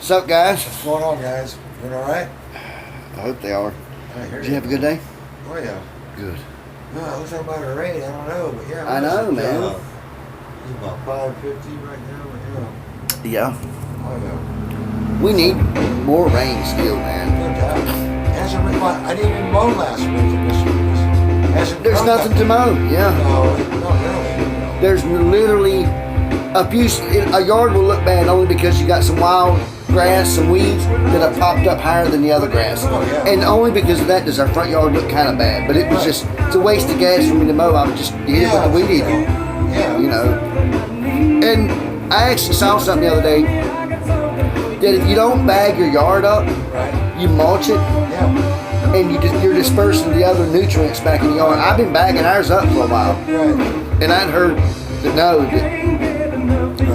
What's up, guys? What's going on, guys? Doing all right? I hope they are. I hear Did you have a good day? Oh, yeah. Good. No, it looks like about a rain. I don't know, but yeah. I know, man. It's about 5:50 right now, but Yeah. oh, yeah. We need more rain still, man. No doubt. Hasn't rained. I didn't even mow last week and this week. Hasn't There's come nothing back. to mow. Yeah. No, not really. No. There's literally a yard will look bad only because you got some wild grass, some weeds that have popped up higher than the other grass. Oh, yeah. And only because of that does our front yard look kind of bad. But it was just, it's a waste of gas for me to mow. I would just hit it with the weed eater. Yeah. You know. And I actually saw something the other day that if you don't bag your yard up, Right. you mulch it, Yeah. and you're dispersing the other nutrients back in the yard. I've been bagging ours up for a while, Right. and I'd heard that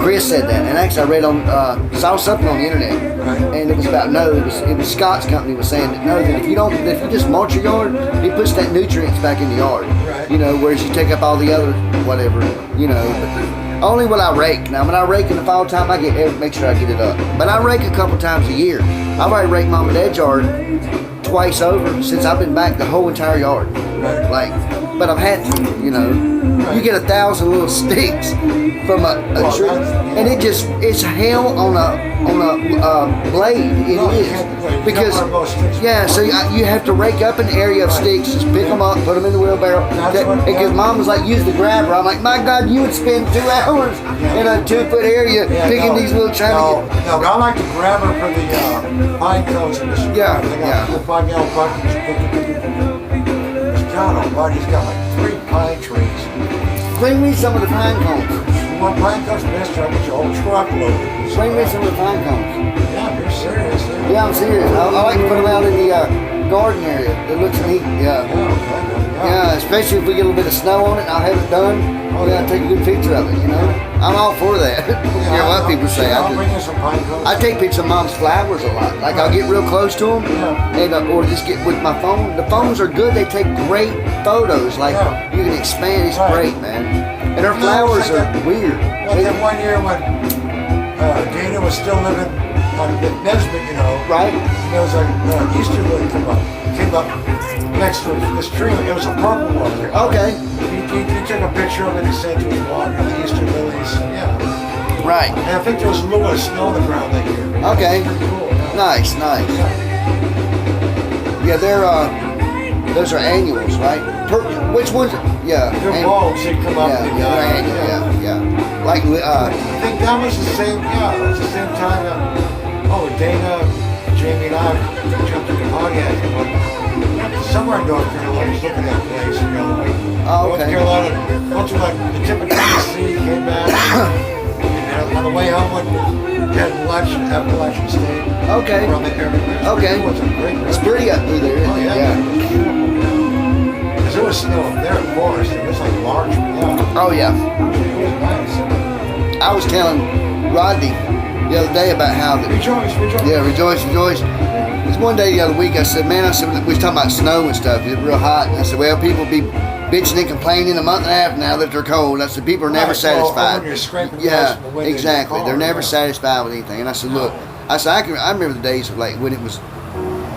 Chris said that, and actually I read saw something on the internet, Right. and it was about it was Scott's company was saying that if you just mulch your yard, it puts that nutrients back in the yard. Right. You know, whereas you take up all the other whatever, you know. But only when I rake. Now when I rake in the fall time, make sure I get it up. But I rake a couple times a year. I've already raked Mama and Dad's yard twice over since I've been back, the whole entire yard. Right. Like, but I've had to, you know. You get 1,000 little sticks from a tree, and it's hell on a blade. It is because so you have to rake up an area of sticks, just pick them up, put them in the wheelbarrow. Because Mom was like, use the grabber. I'm like, my God, you would spend 2 hours in a 2-foot area picking these little trying to get. No, but I like the grabber for the pine cones. Yeah, They got yeah. the 5-gallon buckets. John O'Barty's got like 3 pine trees. Bring me some of the pine cones. You want pine cones, mister? I'll get your whole truck loaded. Bring me some of the pine cones. Yeah, you're serious. Yeah, I'm serious. I like to put them out in the garden area. It looks neat. Yeah. Yeah, especially if we get a little bit of snow on it and I'll have it done. I'll take a good picture of it, you know. I'm all for that. Yeah, a lot of people say I'll bring you some pine cones. I take pictures of Mom's flowers a lot. Like I'll get real close to them, and or just get with my phone. The phones are good. They take great photos. Like you can expand. It's great, man. And her flowers are weird. Like that one year when Dana was still living on Nesbitt, you know. Right. And there was a Easter lily came up next to this tree. It was a purple one. Okay. He took a picture of it and sent to his water, the Easter lilies. Yeah. Right. And I think there was a little bit of snow on the ground that year. Okay. Pretty cool. Yeah. Nice. Yeah, those are annuals, right? Which ones? Yeah. They're bulbs that come up. Yeah, they're annual. Yeah. Like I think that was the same. Yeah, it was the same time. Dana, Jamie, and I jumped in the Pontiac and went somewhere in North Carolina, looking at that place. You know, North Carolina, went to like the tip of Tennessee, came back, and on the way home, went had lunch at Appalachian State. Okay. Around the area. Okay. It was a great. It's pretty up through there. Oh yeah. Because there was snow up there in forest. It was like large. Yeah. Oh yeah. It was nice. I was telling Rodney the other day about how Rejoice. Yeah, rejoice. There's one day the other week I said, we was talking about snow and stuff. It's real hot. And I said, well, people be bitching and complaining a month and a half now that they're cold. I said, people are never satisfied. When you're scraping Yeah, the wind exactly. in your car, They're never satisfied with anything. And I said, look, I remember the days of like when it was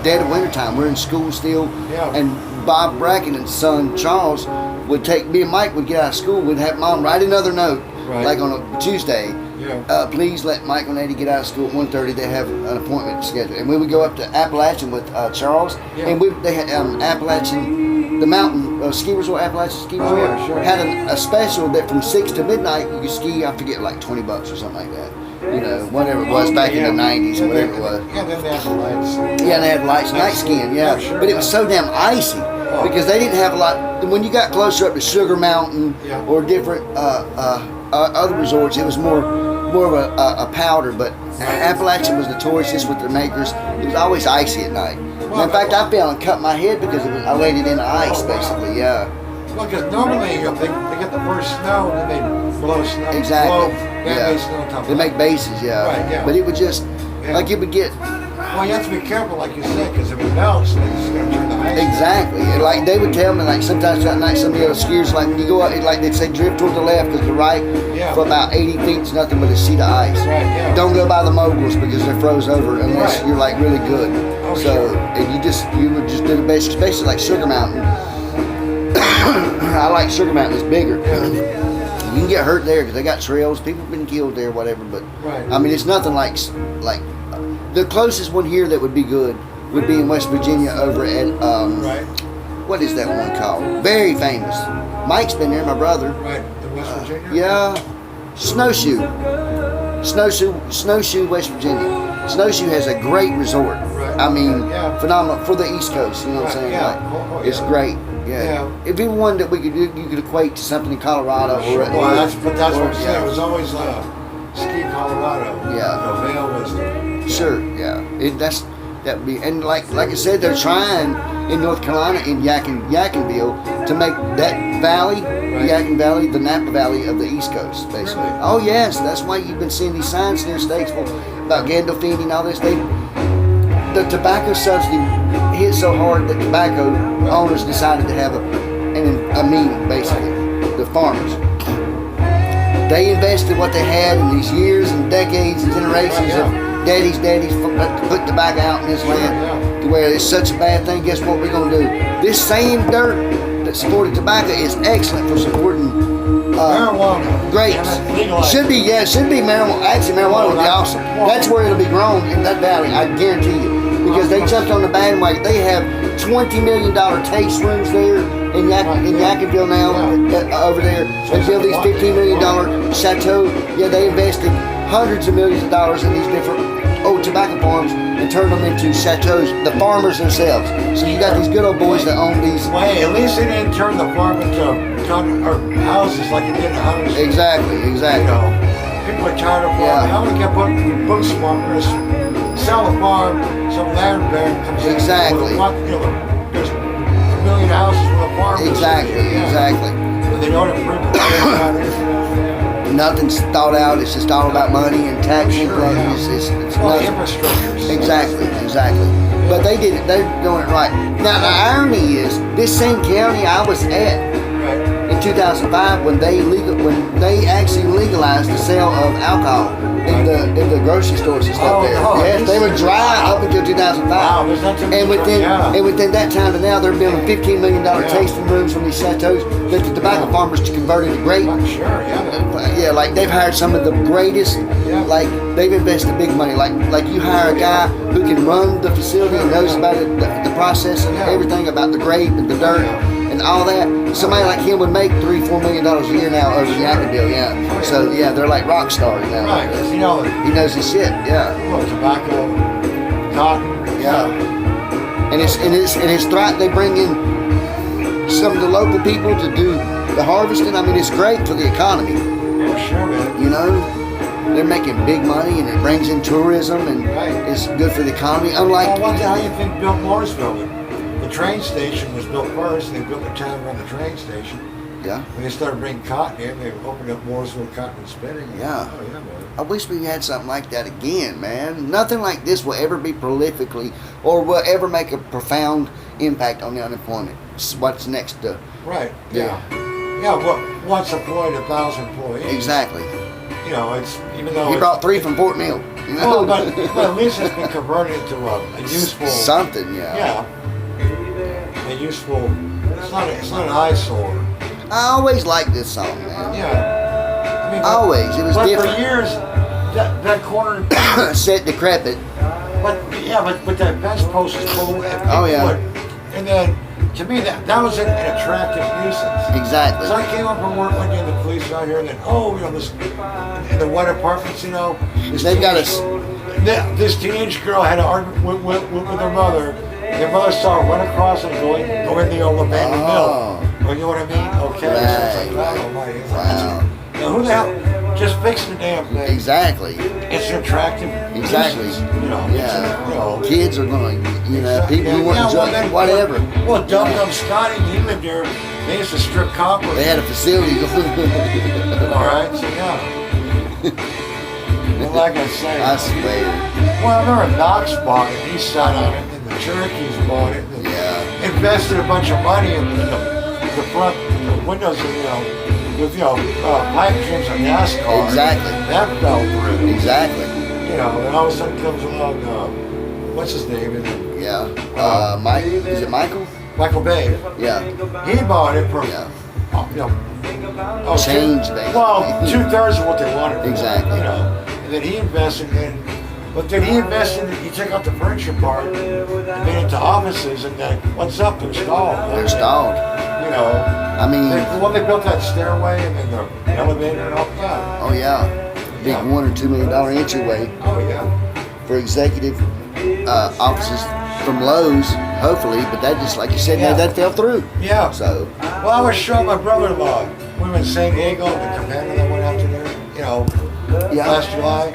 dead of wintertime. We're in school still, and Bob Bracken and son Charles would take me and Mike would get out of school. We'd have Mom write another note, like on a Tuesday. Please let Mike and Eddie get out of school at 1:30. They have an appointment scheduled, and we would go up to Appalachian with Charles, and they had Appalachian, the mountain ski resort, Appalachian ski resort, had a special that from 6 to midnight you could ski. I forget, like $20 or something like that. You know, whatever it was back in the 90s, whatever it was. Yeah, then they had the lights. Yeah, they had lights, night skiing. Yeah, but it was so damn icy because they didn't have a lot. When you got closer up to Sugar Mountain or different other resorts, it was more of a powder. But Appalachian was notorious just with their makers. It was always icy at night. In fact, I fell and cut my head because I laid it in the ice, basically. Yeah. Well, because normally they get the first snow and then they blow snow. Exactly. Blow man-made snow on top of They make bases, Right, yeah. But it would just, like it would get Well, you have to be careful, like you said, because if it melts, then it's going to turn the ice. Exactly. And like they would tell me, like sometimes at night, some of the other skiers, like when you go out, like they'd say drift toward the left because the right Yeah. for about 80 feet is nothing but a sheet of ice. Right, yeah. Don't go by the moguls because they're froze over unless Right. you're like really good. Oh, so sure. and you would just do the best, especially like Sugar Mountain. I like Sugar Mountain. It's bigger. You can get hurt there because they got trails. People have been killed there, whatever. But Right. I mean, it's nothing like the closest one here that would be good would be in West Virginia over at Right, what is that one called? Very famous. Mike's been there, my brother. right. The West Virginia? Yeah, Snowshoe, West Virginia. Snowshoe has a great resort. Right. I mean, Yeah. phenomenal for the East Coast. You know what I'm Right, saying? yeah. Like, Oh, it's yeah. great. Yeah. Yeah. It'd be one that we could do. You could equate to something in Colorado or. Well, that's what I'm saying. yeah. It was always Ski Colorado. Yeah. The Vail was the. Sure, yeah. That would be, and like I said, they're trying in North Carolina in Yadkinville to make that valley, Yadkin Valley, the Napa Valley of the East Coast, basically. Really? Oh yes, that's why you've been seeing these signs in Statesville about Gandolfini and all this. The tobacco subsidy hit so hard that tobacco owners decided to have a meeting, basically, the farmers. They invested what they had in these years and decades and generations of daddies put tobacco out in this land to where it's such a bad thing. Guess what we're going to do? This same dirt that supported tobacco is excellent for supporting Marijuana. grapes. Legalized. Should be marijuana. Actually, marijuana would be awesome. That's where it'll be grown in that valley, I guarantee you. Because they jumped on the bandwagon. They have $20 million taste rooms there in Yadkinville now, over there. They built these $15 million chateau. Yeah, they invested hundreds of millions of dollars in these different old tobacco farms and turned them into chateaus, the farmers themselves. So you got these good old boys that own these. Well, hey, at least they didn't turn the farm into houses like it did houses. Exactly. You know, people are tired of farming. I'm going to get books farmers, sell the farm, some land baron comes in. Exactly. There's a million houses with a farm. Exactly. And they don't improve. Nothing's thought out. It's just all about money and tax and it's Well, nothing. infrastructure. Exactly. But they did it. They're doing it right. Now the irony is, this same county I was at Right. in 2005 when they actually legalized the sale of alcohol in the grocery stores and stuff Oh, there. no, Yes, they were dry up until 2005. Wow, there's not too much and within yeah. and within that time to now, they're building $15 million tasting rooms from these chateaus that the tobacco farmers converted to grape. I'm sure, yeah. Yeah, like they've hired some of the greatest. Yeah. Like they've invested big money. Like you hire a guy who can run the facility and knows about it, the process and everything about the grape and the dirt and all that. Somebody like him would make $3-4 million a year now over in Yadkinville. Yeah. So yeah, they're like rock stars now. Right, 'cause, you know, He knows his shit. Yeah. well, tobacco, cotton. Yeah. And it's thrive. They bring in some of the local people to do the harvesting. I mean, it's great for the economy. Oh, sure, man. You know. They're making big money, and it brings in tourism, and Right. it's good for the economy. Unlike, Well, how do you think built Mooresville? The train station was built first, and they built the town around the train station. yeah, When they started bringing cotton in, they opened up Mooresville Cotton and Spinning. Yeah. Oh, yeah, man. I wish we had something like that again, man. Nothing like this will ever be prolifically, or will ever make a profound impact on the unemployment. It's what's next to Right, Yeah. Yeah, well, once employed, 1,000 employees. exactly. You know, it's, even though He it's, brought 3 from Fort Mill. You know? well, but at least it's been converted into a useful, something, yeah. yeah, a useful, it's not an eyesore. I always liked this song, man. Yeah. I mean, Always, it was but different. for years, that corner, Set decrepit. but that bench post is full. And Oh, yeah. And then, to me, that was an attractive nuisance. Exactly. So I came up from work one day, and the police were out here, and then, this, in the white apartments, They've got us. This teenage girl had an argument with her mother. Their mother saw her run across and go in the old abandoned mill. You know what I mean? Okay. So it's like, oh my. Wow. Now, who the hell? Just fix the damn thing. Exactly. It's an attractive. Exactly. nuisance, Yeah. Kids are going to, people who want to join, whatever. Well, Dum Scotty, he lived there. They used to strip copper. They had a facility. All right, so yeah. And like I say, I swear. well, I remember Knox bought it. He sat on it, and the Cherokees bought it. And Yeah. invested a bunch of money in the front windows, with pipe dreams on NASCAR. Exactly. That fell through. Exactly. And all of a sudden comes along, what's his name? Yeah. Mike. Is it Michael? Michael Bay. Yeah. He bought it for, Yeah. change, basically. Well, 2/3 of what they wanted. Exactly. And then he invested in. But then he invested, he took out the furniture part and made it to offices, and then what's up? They're stalled. They're stalled. I mean. They built that stairway and then the elevator and all that. Oh yeah. Big $1 or $2 million entryway Oh yeah. for executive offices from Lowe's, hopefully. But that just, like you said, Yeah. that fell through. Yeah. So. Well, I was showing my brother-in-law. We were in San Diego, the commander that went out to there, Yeah. last July.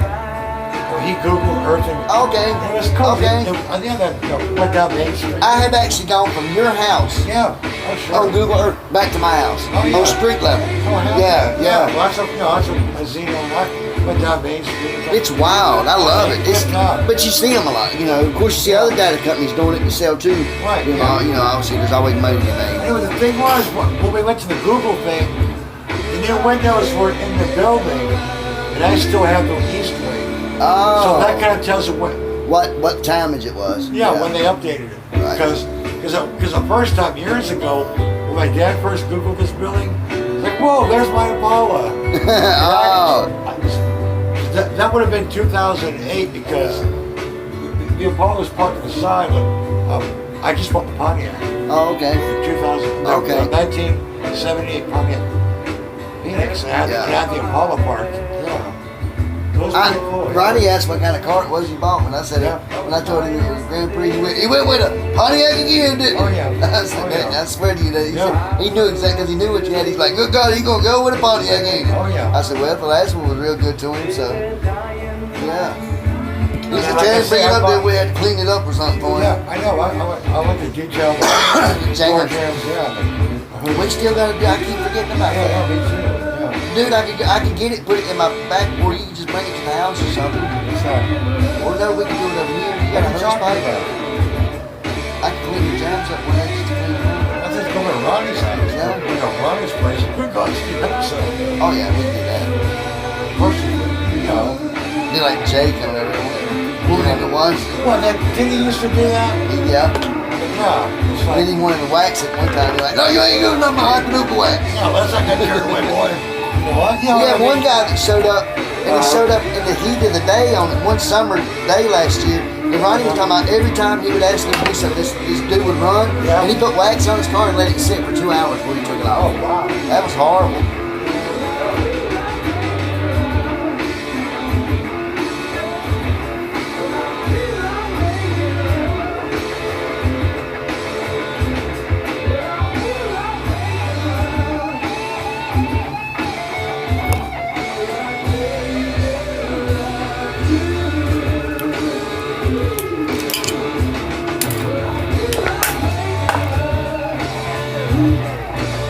He Googled Earthing. Okay. It was cool. Okay. I think that went down Main Street. I have actually gone from your house Yeah. Oh, sure. on Google Earth back to my house Oh, yeah. on street level. Oh, hell Yeah. Well, that's a Zeno. I went down Main Street. It's wild. I love it. It's, Good God. but you see them a lot. Of course, you see other data companies doing it themselves too. Right, You know, yeah. obviously there's always money to be made. Anyway, the thing was, when we went to the Google thing, the new windows were in the building, and I still have the east wing. Oh. So that kind of tells you what timage it was. when they updated it. Right. Because the first time, years ago, when my dad first Googled this building, it's like, whoa, there's my Impala. Oh. That would have been 2008 because the Impala was parked to the side, but I just bought the Pontiac. Oh, okay. 2000, Okay. 1978 Pontiac Phoenix, and I had the Impala parked. Yeah. Those were pretty cool. Ronnie asked what kind of car it was you bought when I said Yeah. when I told him it was Grand Prix. He went with a Pontiac again, didn't he? Oh, yeah. I said, Oh, man, yeah. I swear to you, that Yeah. he knew exactly because he knew what you had. He's like, good God, he gonna go with a Pontiac, ain't he? Oh, yeah. I said, well, the last one was real good to him, so yeah. He Yeah, said, like I Terry, say, bring it I up there. bought- We had to clean it up or something for him. Yeah, I know. I went to detail. Jams. Jams, yeah. We still gotta do. I keep forgetting about Yeah, that. me too. Yeah. Dude, I could get it, put it in my back, or you can just bring it to the house or something. What's that? Or no, we can do it over here. You got a What are you hose talking pipe. about? I can clean the jams up when I just clean them up. I just go to Ronnie's house. Yeah. Ronnie's place. Good God, Steve Episode. Oh yeah, we can do that. Of course you know. Do like Jake or whatever. Pull it into once. Well, didn't he used to do that? Yeah. Yeah. It's Then like, he wanted to wax it one time. He's like, no, you ain't doing nothing but hyperduper wax. no, let's not get carried away, boy. What? We had one guy that showed up, and he showed up in the heat of the day on one summer day last year. And Ronnie was talking about every time he would ask him to do something, this dude would run, Yeah. and he put wax on his car and let it sit for 2 hours before he took it off. Oh, wow. That was horrible.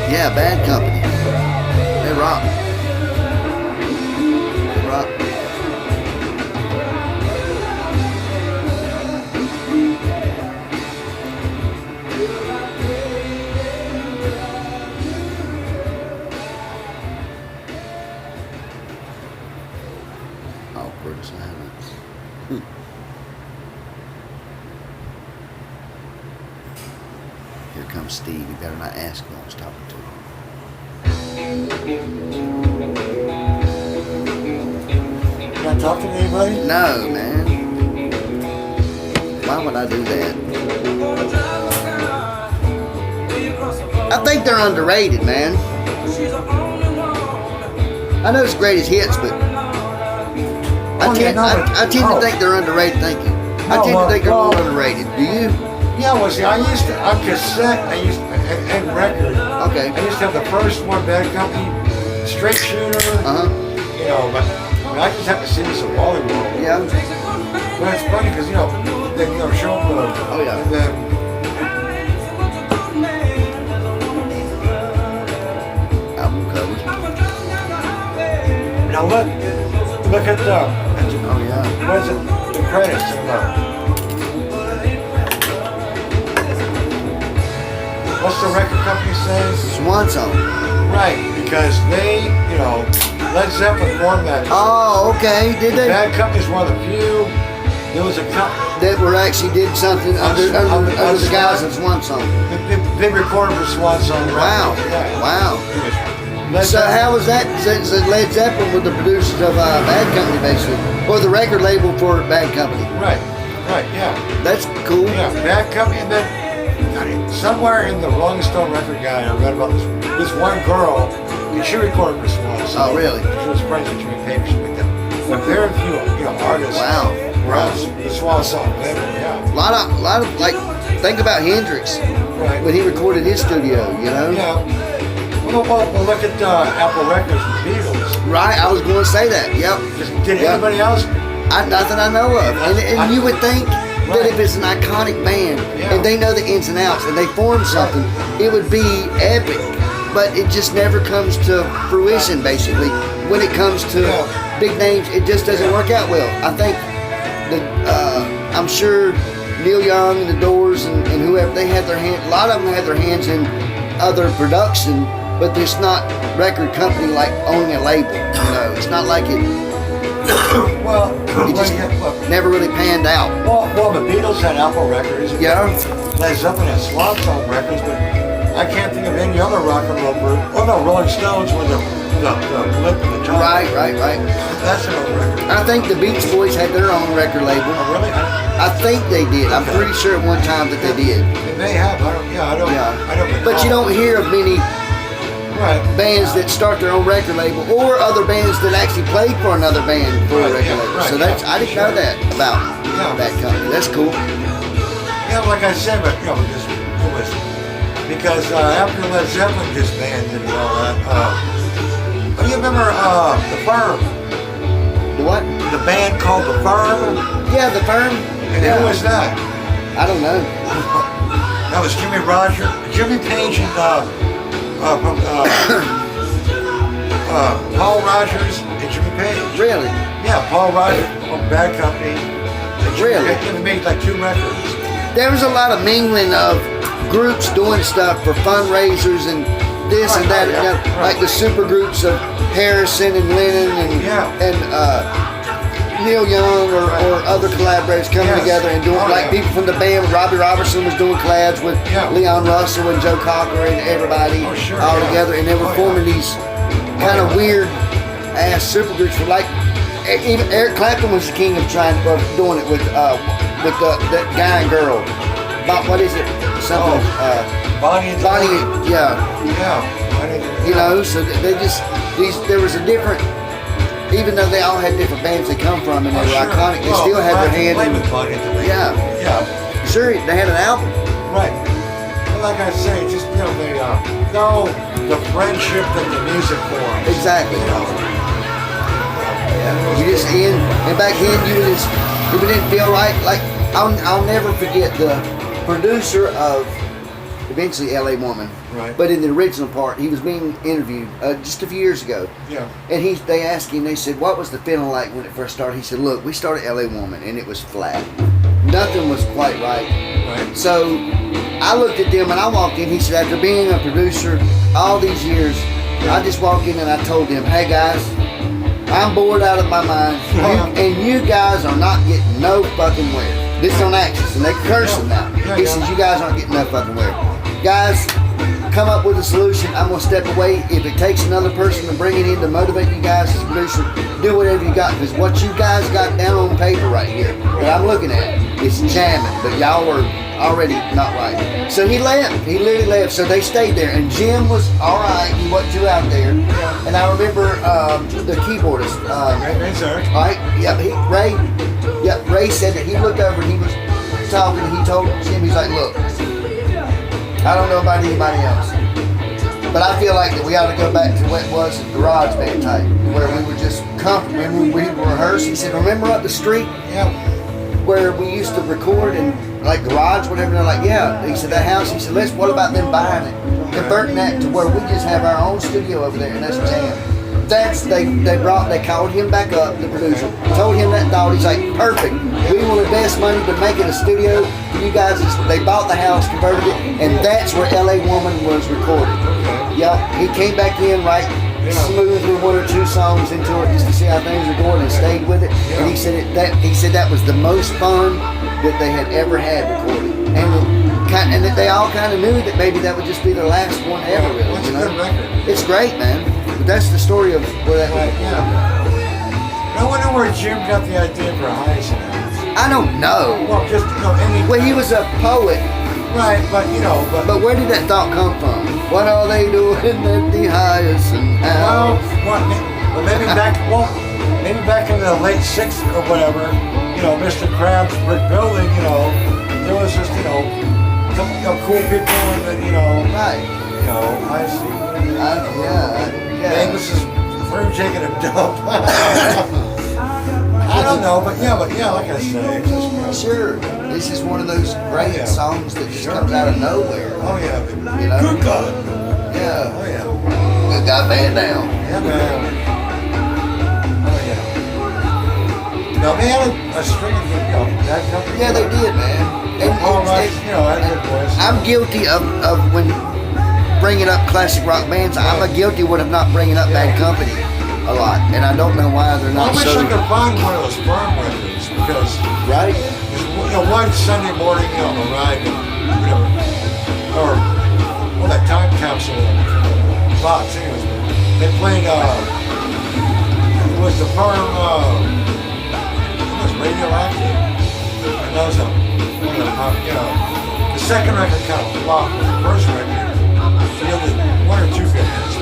Yeah, bad company. They rock. They rock. Awkward silence. Here comes Steve. You better not ask him who's talking to him. You not talking to anybody? No, man. Why would I do that? I think they're underrated, man. I know it's greatest hits, but I Oh, yeah, tend, no, I tend to oh. think they're underrated. Thank you. I No, tend to think they're well, more underrated. Do you? Yeah, well, see, I used to, on cassette, and record. Okay. I used to have the first one, Bad Company, Straight Shooter. Uh huh. But I just have to see this at Wally World. Yeah. But it's funny because, they, show up with a, Oh, yeah. and then, Album covers. now look at Oh yeah. What is it? The credits. What's the record company say? Swan Song. Right, because they, Led Zeppelin formed that. Oh, okay. Did they? Bad Company's one of the few. There was a company that were actually did something under the guise of Swan Song. They recorded for Swan Song. Wow. Yeah. Wow. Led So Zeppelin. how was that? So Led Zeppelin were the producers of Bad Company, basically, or the record label for Bad Company. Right, yeah. That's cool. Yeah, Bad Company, and then somewhere in the Rolling Stone record guide, I read about this one girl, and she recorded for Swan Song. Oh, really? She was friends with Jimmy Page with them. But very few, artists. Wow. Were on the Swan Song label, yeah. A lot of like, think about Hendrix Right. when he recorded his studio. Yeah. Well, look at Apple Records and the Beatles. Right. I was going to say that. Yep. Did Yep. anybody else? Nothing I know of. And you would think that Right. if it's an iconic band Yeah. and they know the ins and outs and they form something, it would be epic. But it just never comes to fruition, basically. When it comes to big names, it just doesn't work out well. I think I'm sure Neil Young and the Doors and whoever, they had their hand, a lot of them had their hands in other production, but it's not record company like owning a label. It's not like it just never really panned out. Well, the Beatles had Apple Records. Yeah. Led Zeppelin had Swan Song Records, but I can't think of any other rock and roll group. Oh no, Rolling Stones with the lip and the tongue. Right. That's another record. I think the Beach Boys had their own record label. Oh, really? I think they did. I'm pretty sure at one time that they did. They may have. I don't. But you don't hear of many Right. bands that start their own record label, or other bands that actually played for another band for a record label. So that's I didn't know that about that company. That's cool. Yeah, like I said, but it was because after Led Zeppelin disbanded and all that. You remember the Firm? The what? The band called the Firm. Yeah, the Firm. And who was that? I don't know. That was Jimmy Page, and Paul Rogers and Jimmy Page. Really? Yeah, Paul Rogers from Bad Company. Really? They made like 2 records. There was a lot of mingling of groups doing stuff for fundraisers and this and that, like the super groups of Harrison and Lennon and Neil Young or other collaborators coming together and doing like people from the band. Robbie Robertson was doing collabs with Leon Russell and Joe Cocker and everybody all together, and they were forming these kind of weird ass super groups for like even Eric Clapton was the king of doing it with that guy and girl. What is it? Something. Bonnie and yeah. Yeah. So they just there was a different. Even though they all had different bands they come from and they were iconic, they still had their hand in. Yeah. Sure, they had an album. Right. But like I say, just the friendship that the music forms. Exactly. You just and back then if it didn't feel right, like I'll never forget the producer of eventually L.A. Woman. Right. But in the original part, he was being interviewed just a few years ago. Yeah. And they asked him, they said, what was the feeling like when it first started? He said, look, we started L.A. Woman, and it was flat. Nothing was quite right. Right. So I looked at them, and I walked in. He said, after being a producer all these years, I just walked in and I told them, hey, guys, I'm bored out of my mind, and you guys are not getting no fucking where. This on Axis, and they cursing now. He says, you guys aren't getting no fucking where. Guys, come up with a solution. I'm going to step away. If it takes another person to bring it in to motivate you guys as a producer, do whatever you got. Because what you guys got down on paper right here that I'm looking at is jamming. But y'all are already not right. So he left. He literally left. So they stayed there. And Jim was all right. He wasn't too out there. And I remember the keyboardist. Right? Yep. Ray said that he looked over and he was talking. And he told Jim, he's like, look, I don't know about anybody else, but I feel like that we ought to go back to what it was at Garage Band type, where we were just comfortable. When we rehearsed, he said, remember up the street where we used to record and like Garage, whatever? They're like, yeah. He said, that house, he said, what about them buying it? Converting that to where we just have our own studio over there and that's jam. they called him back up, the producer, told him that thought. He's like, perfect. We will invest money to make it a studio for you guys. They bought the house, converted it, and that's where LA Woman was recorded. Yeah, he came back in right smoothly, one or two songs into it just to see how things were going, and stayed with it. And he said that was the most fun that they had ever had recording, and that they all kind of knew that maybe that would just be their last one ever. Really, What's a good record? It's great, man. But that's the story of where that Right, yeah. I wonder where Jim got the idea for Hyacinth. I don't know. Well, just, any... Well, he was a poet. Right, but, But where did that thought come from? What are they doing at the Hyacinth house? Maybe back in the late 60s or whatever, Mr. Krabs' brick building, there was just, cool people and, Right. I see. Yeah. Davis is through taking a dump. I don't know, but yeah, like I say, it's just, Sure. This is one of those great songs that just comes out of nowhere. Oh yeah. Good God. Yeah. Oh yeah. Good God, man down. Yeah, man. Oh yeah. No, they had a string of that company. Yeah, they did, man. And, Paul Rush, I had good voice. I'm guilty of when bringing up classic rock bands. I'm a guilty one of not bringing up Bad Company a lot, and I don't know why they're not I wish so. I could find one of those firm records because Right? one Sunday morning on the ride, or that time capsule box. Anyways, they played. It was the firm. It was Radioactive, and that was the second record kind of flopped. The first record. The other one or two good hits.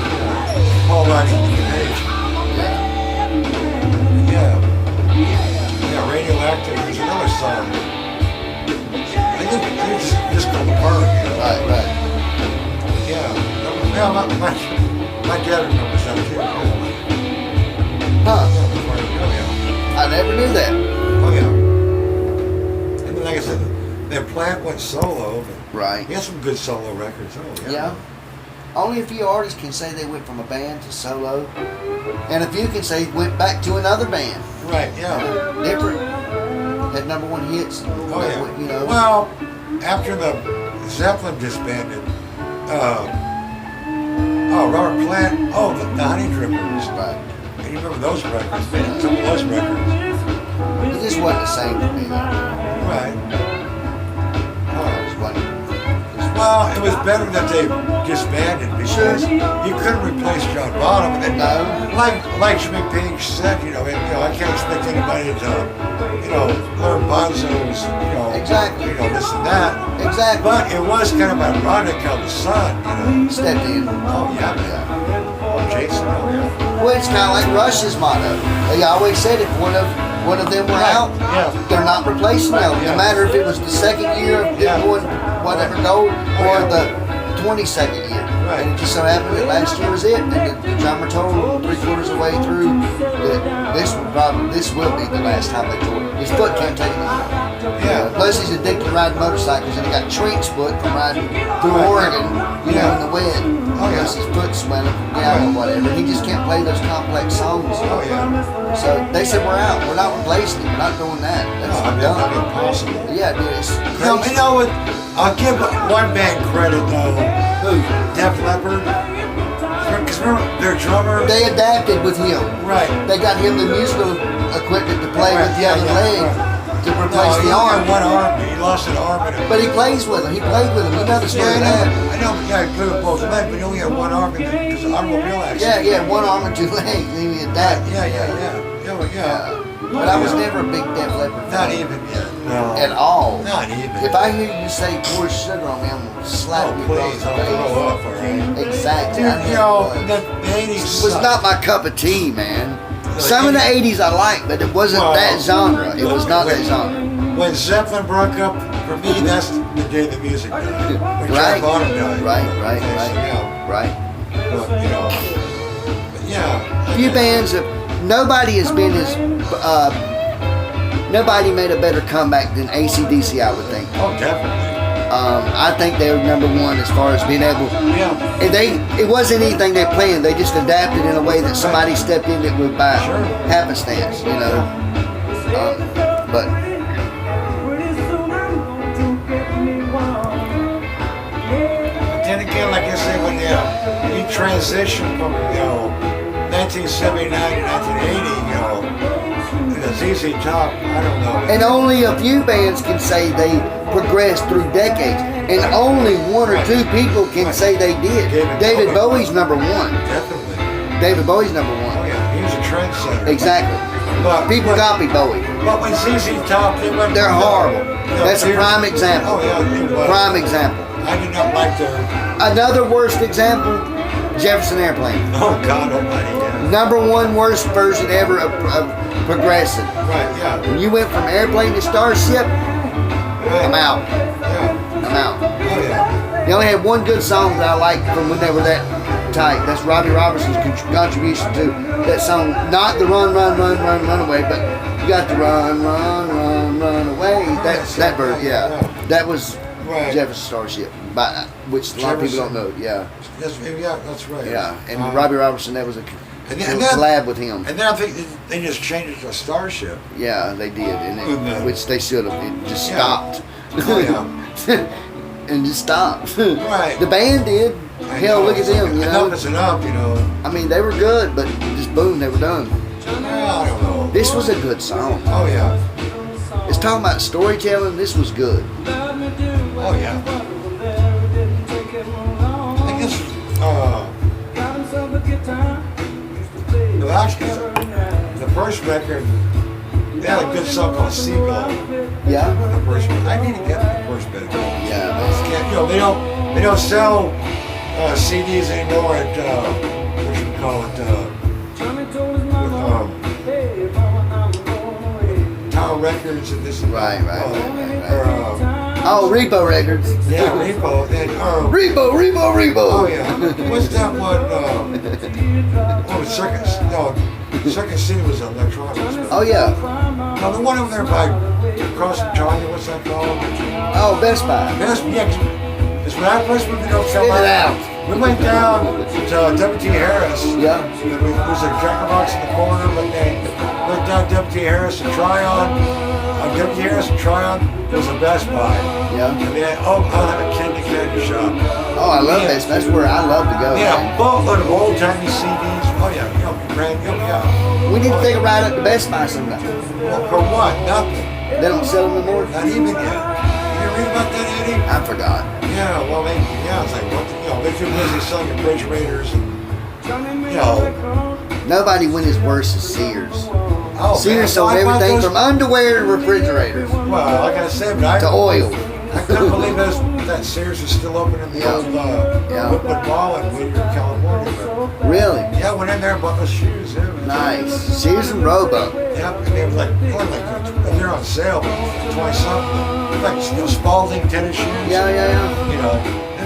Paul Rush and Jimmy Page. Yeah, Radioactive. There's another song. I think it's just called Park. Right. Yeah, my dad remembers that too. Huh. Yeah. I never knew that. Oh yeah. And then, like I said, then Plant went solo. Right. He had some good solo records. Oh Yeah. Only a few artists can say they went from a band to solo, and a few can say went back to another band. Right. Yeah. Different. Had number one hits. Oh yeah. You know. Well, after the Zeppelin disbanded, Robert Plant. The Honey Drippers. Right. And you remember those records? Man, some of those records. It just wasn't the same for me. Though. Right. It just wasn't. Well, it was better that they disbanded because you couldn't replace John Bonham. And No. Like Jimmy Page said, I can't expect anybody to, learn Bonzo's, Exactly. this and that. Exactly. But it was kind of ironic how the son, Stepped in. Oh yeah. Jason. Oh yeah. Well, it's kind of like Rush's motto. They always said if one of them were out, they're not replacing them. No matter if it was the second year of them going whatever gold or the 22nd year. Right. And it just so happened that last year was it, and the drummer told 3/4 of the way through that this will be the last time they tour. His foot can't take it anymore. Yeah. Plus he's addicted to riding motorcycles, and he got Trink's foot from riding through Oregon, in the wet. Oh, yeah. Because his foot's swelling from down or whatever. He just can't play those complex songs. Oh yeah. So they said we're out. We're not replacing him. We're not doing that. That's That'd done. be impossible. Yeah, dude, it's crazy. You know what? I'll give one band credit though. Who? Def Leppard. Because remember, their drummer. They adapted with him. Right. They got him the musical equipment to play with the other leg to replace the he arm. had one arm. He lost an arm. But he plays with him. He played with him. You know the story of that. I know. Yeah, he played with both legs, but he only had one arm because of the automobile accident. Yeah, he had one arm and two legs. And he adapted. Yeah. But I was never a big Def Leppard fan. Not even yet. No. At all. Not even. If I hear you say pour sugar on me, I'm going to slap you across Please, the I'll face. throw up, all right? Exactly. Dude, I know the 80s it was not my cup of tea, man. Some of the 80s I liked, but it wasn't that genre. It was not that genre. When Zeppelin broke up, for me, that's the day the music died. When Right. John Bonham died. Right. But, yeah. Few bands have, nobody has been as, nobody made a better comeback than AC/DC, I would think. Oh, definitely. I think they were number one as far as being able. Yeah. And it wasn't anything they planned. They just adapted in a way that somebody stepped in that would by Sure. happenstance, you know. But Then again, like I said, when you transition from 1979 to 1980, the ZZ Top, I don't know. and only a few bands can say they progressed through decades, and only one or two people can say they did. David Bowie's number one. Definitely. David Bowie's number Oh one. yeah, he was a trendsetter. Exactly. But People copy Bowie. But when ZZ Top, they went. They're horrible. That's a they're- prime example. Oh yeah, it was. Prime example. I did not like their. Another worst example, Jefferson Airplane. Oh God Almighty, yeah. Number one worst version ever of Progressive. Right, yeah. When you went from Airplane to Starship, Right. I'm out. Yeah. I'm out. Oh yeah. They only had one good song that I liked from when they were that tight. That's Robbie Robertson's contribution to that song. Not the Run, Run, Run, Run, Run Away, but you got the Run, Run, Run, Run Away. That bird, yeah. That was Right. Jefferson Starship, which a lot of people don't know. Yeah, Yes, yeah, that's right. yeah. And Robbie Robertson, that was a And then- collab with him. And then I think they just changed it to Starship. Yeah, they did, and Mhm. which they should have. It just Yeah. stopped. Oh yeah. And just stopped. Right. The band did. Hell, look at them, you Enough know. is enough, you know. I mean, they were good, but just boom, they were done. Well, I don't know. This was a good song. Oh yeah. It's talking about storytelling. This was good. Oh yeah. I guess. No, actually, the first record, they had a good song called Seagull. Yeah. The first one. I need to get the first bit. Yeah. They don't sell CDs anymore at what you call it, Tower Records and this. Right. Or, Oh, Repo Records. yeah, Repo. And, Repo. oh yeah. What's that one? Second City was electronics. Oh yeah. No, the one over there by across from Tanya, what's that called? Oh, Best Buy. Best, yeah. It's when I first moved to North Spit it Carolina. out. We went down to W.T. Harris. Yeah. There was a Jack-in-the-Box in the corner, but they went down W.T. Harris and Tryon. W.T. Harris and Tryon was a Best Buy. Yeah. And they had, I'll have a candy shop. Oh, I love Best Buy. That's where I love to go. Yeah, man. boatload of old-timey CDs. Oh yeah, brand new, yeah. We need to take a ride up to Best Buy sometime. Well, for what? Nothing. They don't sell them anymore. Not even yet. You read about that, Eddie? I forgot. Yeah, well, it's like, what, they're too busy selling refrigerators and, Nobody went as worse as Sears. oh, Sears man, sold I find everything those- from underwear to refrigerators well, I gotta say, but to oil. I couldn't believe that Sears is still open in the Yeah. old Yeah. Woodwood Mall in Whittier, California. But, Really? yeah, I went in there and bought those shoes. Yeah, man. Nice. Sears and Roebuck. Yeah, and they were they're on sale, 20 something. Like, Spalding tennis shoes. Yeah. And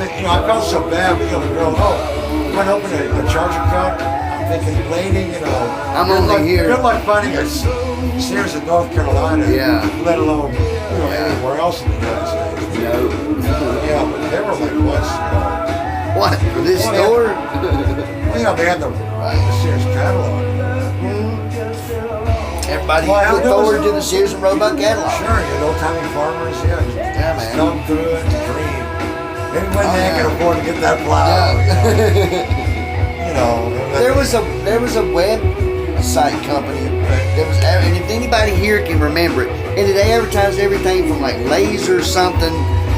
then, I felt so bad, but the girl, went open a charging account. I'm thinking, lady, I'm good only luck, here. Good luck finding a Sears in North Carolina. Yeah. Let alone, anywhere else in the United States. No. Yeah, but they were like, What? For this Oh, store? well, they had the Sears catalog. Everybody Well, look there was- forward to the Sears and Roebuck catalog. Sure, old-timey farmers, Yeah, man. Thumb through it, dream. Maybe when Oh, they yeah. can afford to get that plow, There was a web site company that was, and if anybody here can remember it, and they advertised everything from like laser something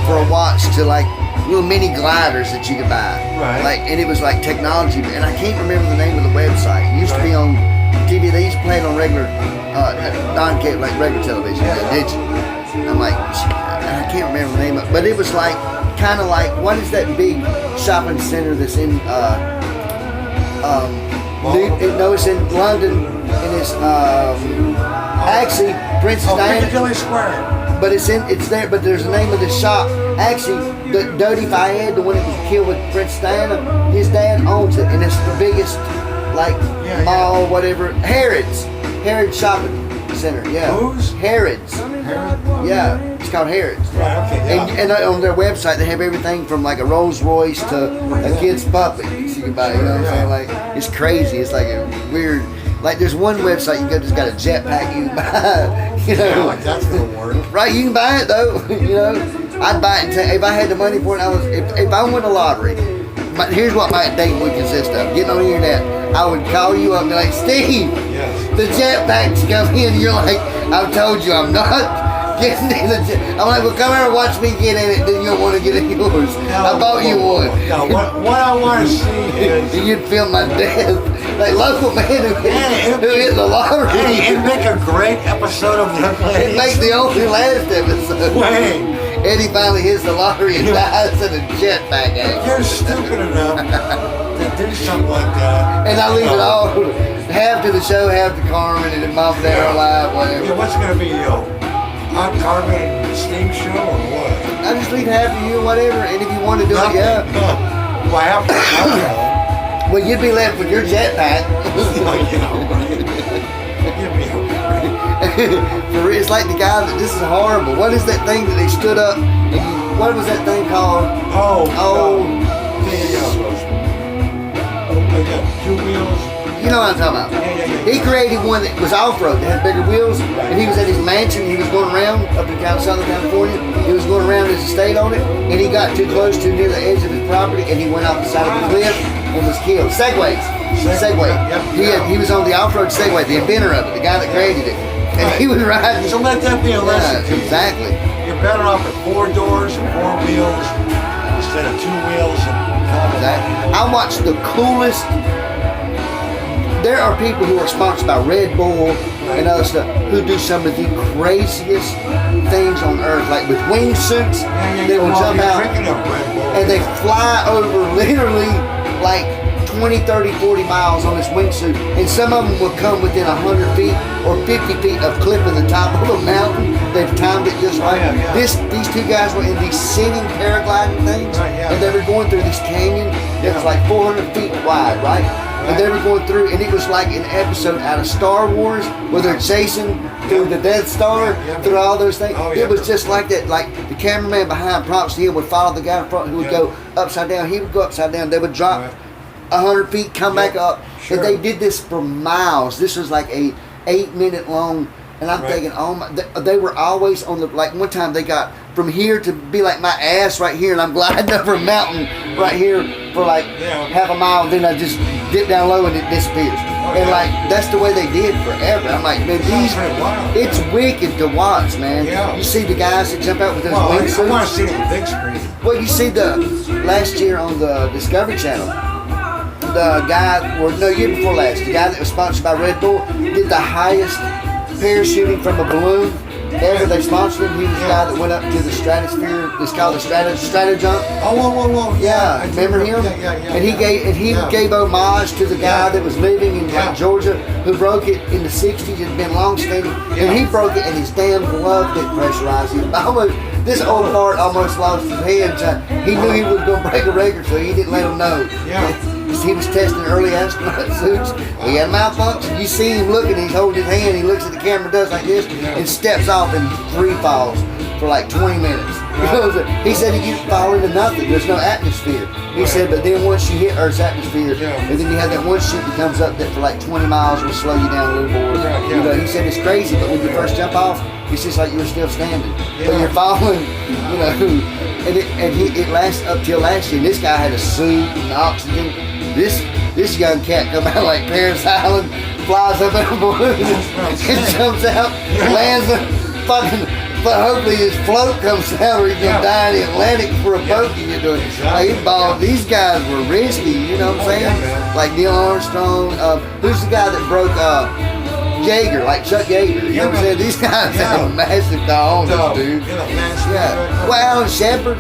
for a watch to like little mini gliders that you could buy. Right. Like, and it was like technology, and I can't remember the name of the website. It used to be on TV. They used to play it on regular, non-cable, like regular television, digital. I'm like, I can't remember the name of it, but it was like kind of like, what is that big shopping center that's in? No, it's in London, and it's actually Princess Diana. Piccadilly Square. But it's there. But there's the name of the shop. Actually, the Dodi Fayed, the one that was killed with Princess Diana, his dad owns it, and it's the biggest like mall, whatever. Harrods Shopping Center. Yeah. Who's? Harrods. Heron? Yeah, it's called Harrods. Right, okay, yeah. And on their website, they have everything from like a Rolls Royce to a kid's puppet you can buy. You know what I'm saying? Like, it's crazy. It's like a weird. Like, there's one website you go just got a jetpack you can buy. You know, Yeah, like that's gonna work. right? You can buy it though. You know, I'd buy it if I had the money for it. If I won the lottery. But here's what my date would consist of. Getting on the internet, I would call you up and be like, Steve, Yes. the jetpack's coming in. You're like, I've told you I'm not getting in the jet. I'm like, well, come here and watch me get in it. Then you'll want to get in yours. I bought you one. No, what I want to see is. And you'd feel my death. Like local man who hit the lottery. Hey, it'd make a great episode of the It makes the only last episode. Wait. Eddie finally hits the lottery and dies in a jetpack accident. You're stupid enough to do something like that. And I leave it all, half to the show, half to Carmen, and then Mom and Dad are alive, Yeah, whatever. what's it gonna be, Hot Carmen and Steam show or what? I just leave half to you, whatever, and if you want to do it, yeah. Well, I have to Well, you'd be left with your jetpack. It's like the guy that, this is horrible. What is that thing that they stood up, and what was that thing called? Oh. Oh. 2 wheels. You know what I'm talking about. Yeah. He created one that was off-road, that had bigger wheels, and he was at his mansion, he was going around up in Southern California, he was going around his estate on it, and he got too close to near the edge of his property, and he went off the side of the cliff and was killed. Segway. Yep. He was on the off-road Segway, the inventor of it, the guy that created it. And he was riding. So let that be a lesson to you. Exactly. You're better off with 4 doors and 4 wheels instead of 2 wheels and Exactly. I watched the coolest. There are people who are sponsored by Red Bull and other stuff who do some of the craziest things on earth, like with wingsuits. They will jump out and they fly over literally like 20, 30, 40 miles on this wingsuit, and some of them will come within 100 feet or 50 feet of clipping the top of a mountain. They've timed it just right. These 2 guys were in these sitting paragliding things, and they were going through this canyon that was like 400 feet wide, right? And they were going through, and it was like an episode out of Star Wars where they're chasing through the Death Star, through all those things. It was just like that. Like the cameraman behind props to him would follow the guy in front who would go upside down. He would go upside down. They would drop 100 feet, come back up. Sure. And they did this for miles. This was like a 8-minute long. And I'm thinking, oh my, they were always on the, like one time they got from here to be like my ass right here, and I'm gliding over a mountain right here for like half a mile, and then I just dip down low and it disappears. And like, that's the way they did forever. I'm like, man, it's wicked to watch, man. Yeah. You see the guys that jump out with those I want wingsuits. to see it on the big screen. Well, you see the, last year on the Discovery Channel, the guy, or no, year before last, the guy that was sponsored by Red Bull did the highest parachuting from a balloon ever. They sponsored him. He was the guy that went up to the stratosphere. It's called the Stratojump. Oh. Yeah, remember him? Yeah. And he gave homage to the guy that was living in like Georgia who broke it in the '60s. It had been long standing, and he broke it, and his damn glove didn't pressurize him. This old fart almost lost his head. He knew he was going to break a record, so he didn't let him know. Yeah. He was testing early astronaut suits. He had a malfunction. You see him looking, he's holding his hand, he looks at the camera, does like this, and steps off and free falls for like 20 minutes. He said he used to fall into nothing. There's no atmosphere. He said, but then once you hit Earth's atmosphere, and then you have that one chute that comes up that for like 20 miles will slow you down a little more. You know, he said it's crazy, but when you first jump off, it's just like you're still standing. But you're falling, you know, and it lasts up till last year. And this guy had a suit and oxygen. This young cat come out like Paris Island, flies up in a balloon and jumps out, lands fucking, but hopefully his float comes out or he's gonna die in the Atlantic for a boat to get doing. These guys were risky, you know what I'm saying? Like Neil Armstrong, who's the guy that broke Jaeger, like Chuck Yeager, you know what I'm saying? These guys have massive cojones, dude. Well, Alan Shepard,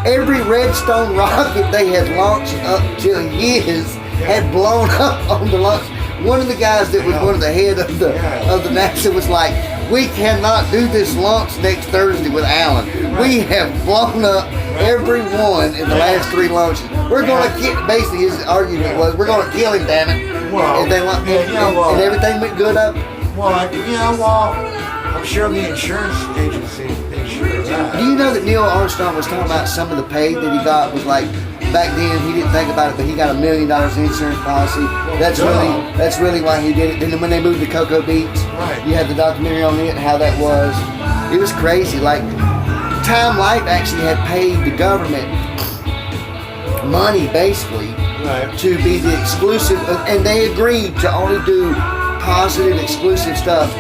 every Redstone rocket they had launched up till his had blown up on the launch. One of the guys that was one of the head of the NASA was like, we cannot do this launch next Thursday with Alan. We have blown up every one in the last 3 launches. We're going to kill, basically his argument was, we're going to kill him, damn it. Well, and everything went good up. I I'm sure the insurance agency they sure of that. Do you know that Neil Armstrong was talking about some of the pay that he got was like back then he didn't think about it, but he got $1 million in insurance policy. That's really why he did it. And then when they moved to Cocoa Beach, Right. you had the documentary on it, how that was. It was crazy. Like Time Life actually had paid the government money basically Right. to be the exclusive, and they agreed to only do positive, exclusive stuff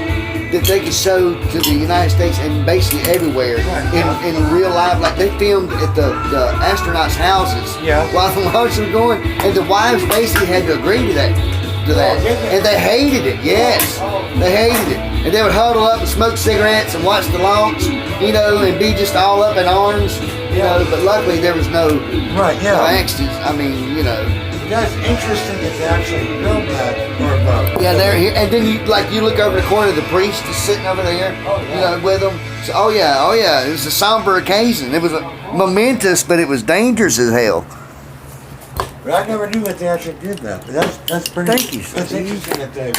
that they could show to the United States and basically everywhere Right. in real life. Like they filmed at the astronauts' houses Yeah. while the launch was going, and the wives basically had to agree to that. And they hated it. Yes, they hated it, and they would huddle up and smoke cigarettes and watch the launch, you know, and be just all up in arms, you know. But luckily there was no Right, yeah. no accidents. I mean, you know. That's interesting that they actually filmed that. Yeah, they're here, and then you look over the corner, the priest is sitting over there, you know, with them. So, oh yeah, it was a somber occasion. It was momentous, but it was dangerous as hell. But I never knew that they actually did that. But that's pretty. Thank you, That's Steve. interesting that they,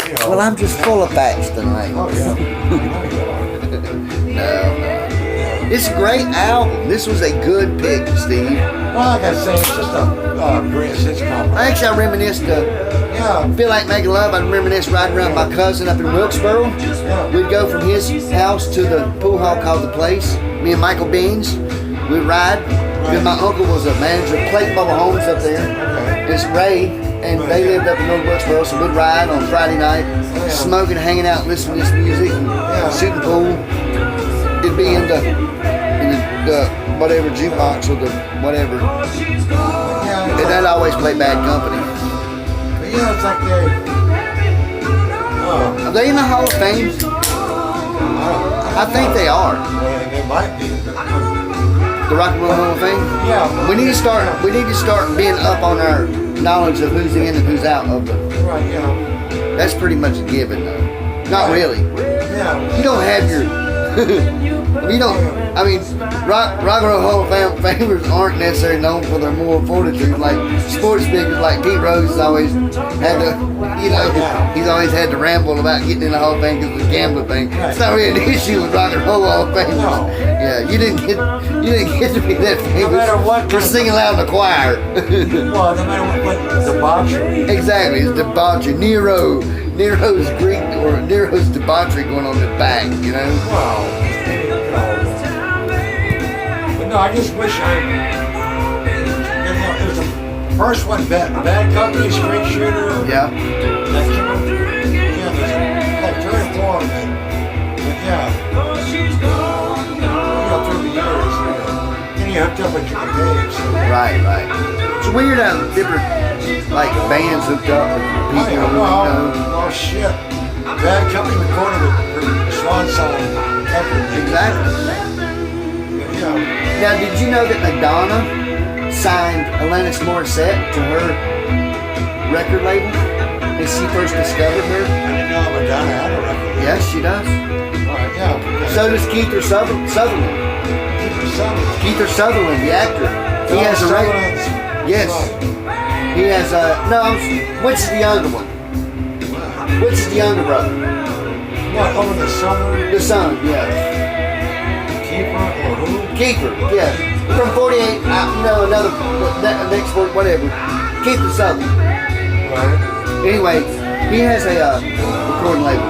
you know. Well, I'm just full of facts tonight. Oh yeah. I know you are. No. It's a great album. This was a good pick, Steve. Well, like I say, it's just a greatest hits compilation. Actually, I reminisced. Yeah. Feel like making love. I reminisce riding around with my cousin up in Wilkesboro. Yeah. We'd go from his house to the pool hall called The Place. Me and Michael Beans. We'd ride. Then my uncle was a manager of Clayton Mobile Homes up there. Okay. It's Ray, and they lived up in North Wilkesboro, so we'd ride on Friday night, smoking, hanging out, listening to this music, and shooting pool. It'd be in the whatever jukebox or the whatever. Yeah. And that'd always play Bad Company. But yeah, it's like they. Are they in the Hall of Fame? I think they are. Well, they might be. The Rock and Roll Hall of Fame? Yeah. We need to start being up on our knowledge of who's in and who's out of them. Right, yeah. That's pretty much a given though. Not really. Yeah. You don't have your you don't I mean Rock and Roll Hall of Famers aren't necessarily known for their moral fortitude. Like sports figures like Pete Rose has always had to, you know, he's always had to ramble about getting in the Hall of Fame because of the gambling thing. It's not really an issue with Rock and Roll Hall of Famers. No. Yeah, you didn't get to be that famous matter what for singing loud in the choir. Well, no matter what debauchery. Exactly, it's debauchery. Nero's Greek or Nero's debauchery going on in the back, you know? Well, you know. But no, I just wish it was the first one, Bad Company, Straight Shooter. Yeah. That came up, yeah, there's like 3 or 4 of them. But yeah. You know, through the years, then you hooked up with Jimmy Page. So. Right. It's weird how different like bands hooked up with people, you know. Oh shit. Bad Company recorded with Swan Song. Exactly. Yeah. Now, did you know that Madonna signed Alanis Morissette to her record label when she first discovered her? I didn't know Madonna had a record. Yes, she does. Alright, yeah. So does Keith Sutherland. Keith Sutherland, the actor. He has a record. Yes. He has which is the younger one? Which is the younger brother? What, over the summer? The son, yes. Keeper or who? Keeper, yes. From 48, you know, next word, whatever. Keith Sutherland. Right. Anyway, he has a recording label.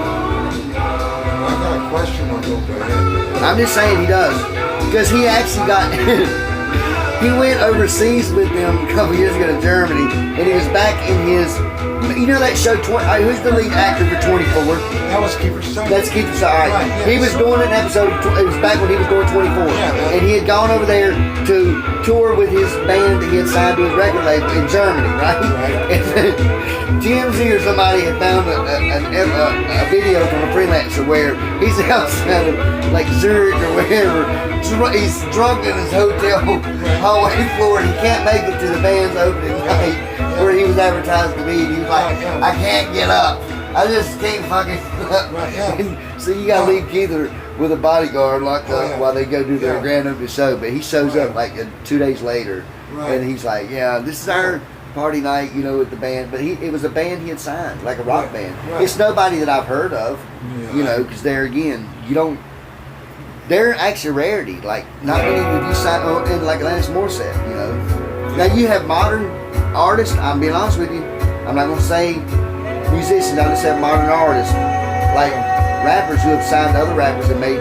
I got a question on go ahead. I'm just saying he does. Because he actually got... He went overseas with them a couple years ago to Germany, and he was back in his, you know that show, who's the lead actor for 24? That was Keeper Sutherland. That's Keeper Sutherland. Right, yeah. He was doing an episode, it was back when he was doing 24. Yeah, and he had gone over there to tour with his band that he had signed to his record label in Germany, right? And TMZ or somebody had found a video from a freelancer where he's outside of like Zurich or wherever. He's drunk in his hotel hallway floor and he can't make it to the band's opening night where he was advertised to be. And he was like, I can't get up. I just can't fucking get up. And so you gotta leave Keither with a bodyguard locked up while they go do their grand opening show. But he shows up like 2 days later and he's like, yeah, this is our party night, you know, with the band. But it was a band he had signed, like a rock band. Right. It's nobody that I've heard of, Yeah. you know, because there again, you don't. They're actually a rarity. Like not many of you sign in like Alanis Morissette, you know. Now you have modern artists. I'm being honest with you. I'm not gonna say musicians. I just have modern artists, like rappers who have signed other rappers and made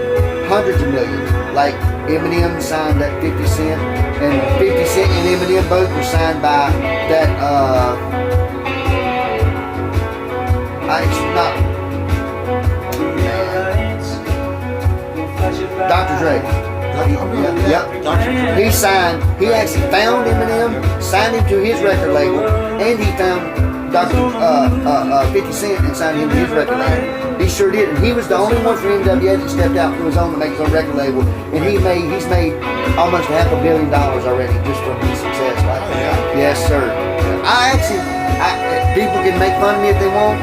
hundreds of millions. Like Eminem signed that 50 Cent, and 50 Cent and Eminem both were signed by that. It's not. Dr. Dre. Yep. He signed. He actually found Eminem, signed him to his record label, and he found Dr. 50 Cent and signed him to his record label. He sure did, and he was the only one from NWA that stepped out on his own to make his own record label, and he's made almost $500 million already just from his success. Like, yes, sir. People can make fun of me if they want.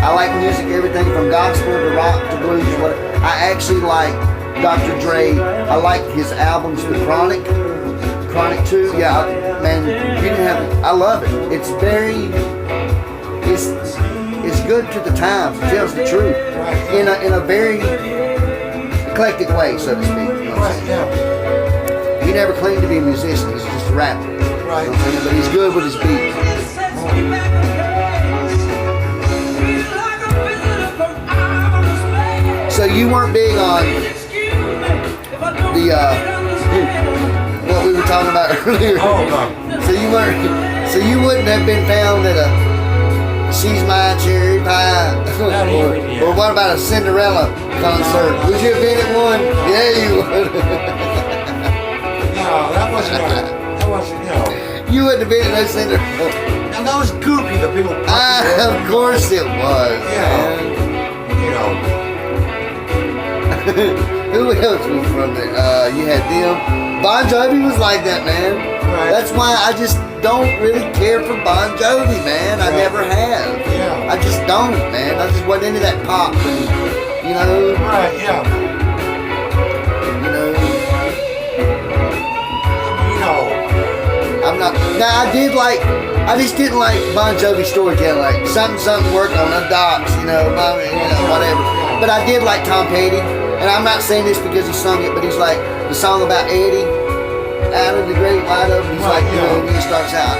I like music, everything from gospel to rock to blues. I actually like Dr. Dre. I like his albums, The Chronic 2. Yeah, man, you didn't have. I love it. It's good to the times. It tells the truth in a very eclectic way, so to speak. You know what I'm saying? He never claimed to be a musician. He's just a rapper. Right. You know what I'm saying? But he's good with his beats. So you weren't big on the what we were talking about earlier. Oh no. So you wouldn't have been found at a She's My Cherry Pie or what about a Cinderella concert? Would you have been at one? Yeah, you would. No, that wasn't. You wouldn't have been at no Cinderella. And that was goofy. The people. Of course it was. Yeah. You know. Who else was from there? You had them. Bon Jovi was like that, man. Right. That's why I just don't really care for Bon Jovi, man. I never have. Yeah. I just don't, man. I just wasn't into that pop, and, you know. Right. Yeah. You know. You know. I'm not. Now I just didn't like Bon Jovi storytelling, like something worked on the docks, you know, whatever. But I did like Tom Petty. And I'm not saying this because he sung it, but he's like the song about Eddie, out of the great light of. He's like, you know, when he starts out.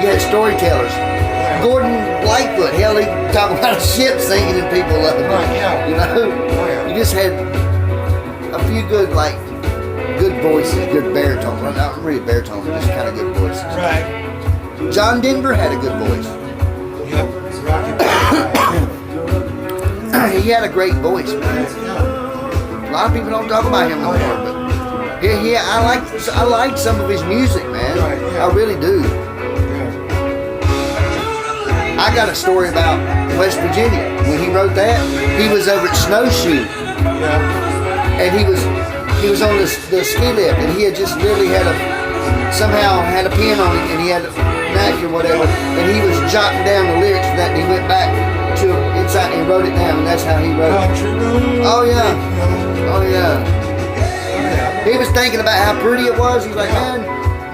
You had storytellers. Gordon Lightfoot, hell, he talking about a ship sinking and people loving it. You know, you just had a few good voices, good baritone. Well, not really baritone, but just kind of good voices. Right. John Denver had a good voice. Yep. He had a great voice, man. A lot of people don't talk about him anymore, but yeah, I like some of his music, man. I really do. I got a story about West Virginia. When he wrote that, he was over at Snowshoe, and he was on the ski lift, and he had just literally somehow had a pen on him, and he had a knife or whatever, and he was jotting down the lyrics for that, and he went back to inside and wrote it down, and that's how he wrote it. Oh yeah. Oh yeah. He was thinking about how pretty it was. He's like, man,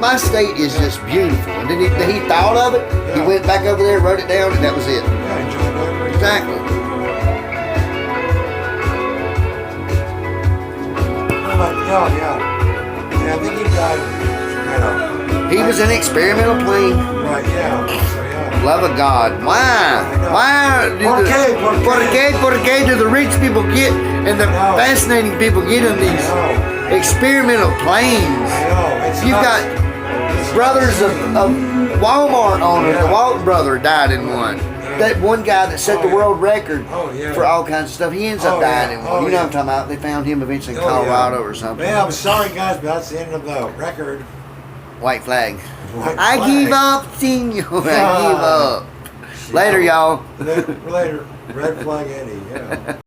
my state is just beautiful. And then he thought of it. He went back over there, wrote it down, and that was it. Exactly. Yeah, I think he died. He was an experimental plane. Right. Yeah. Love of God. Why? Why do por qué do the rich people get and the fascinating people get in these experimental planes? You've got brothers of Walmart owners. The Walton brother died in one. That one guy that set the world record for all kinds of stuff, he ends up dying in one. You know what I'm talking about? They found him eventually in Colorado or something. Yeah, I'm sorry, guys, but that's the end of the record. White flag. I give up, senor. I give up. Later, y'all. Later. Red flag Eddie, yeah.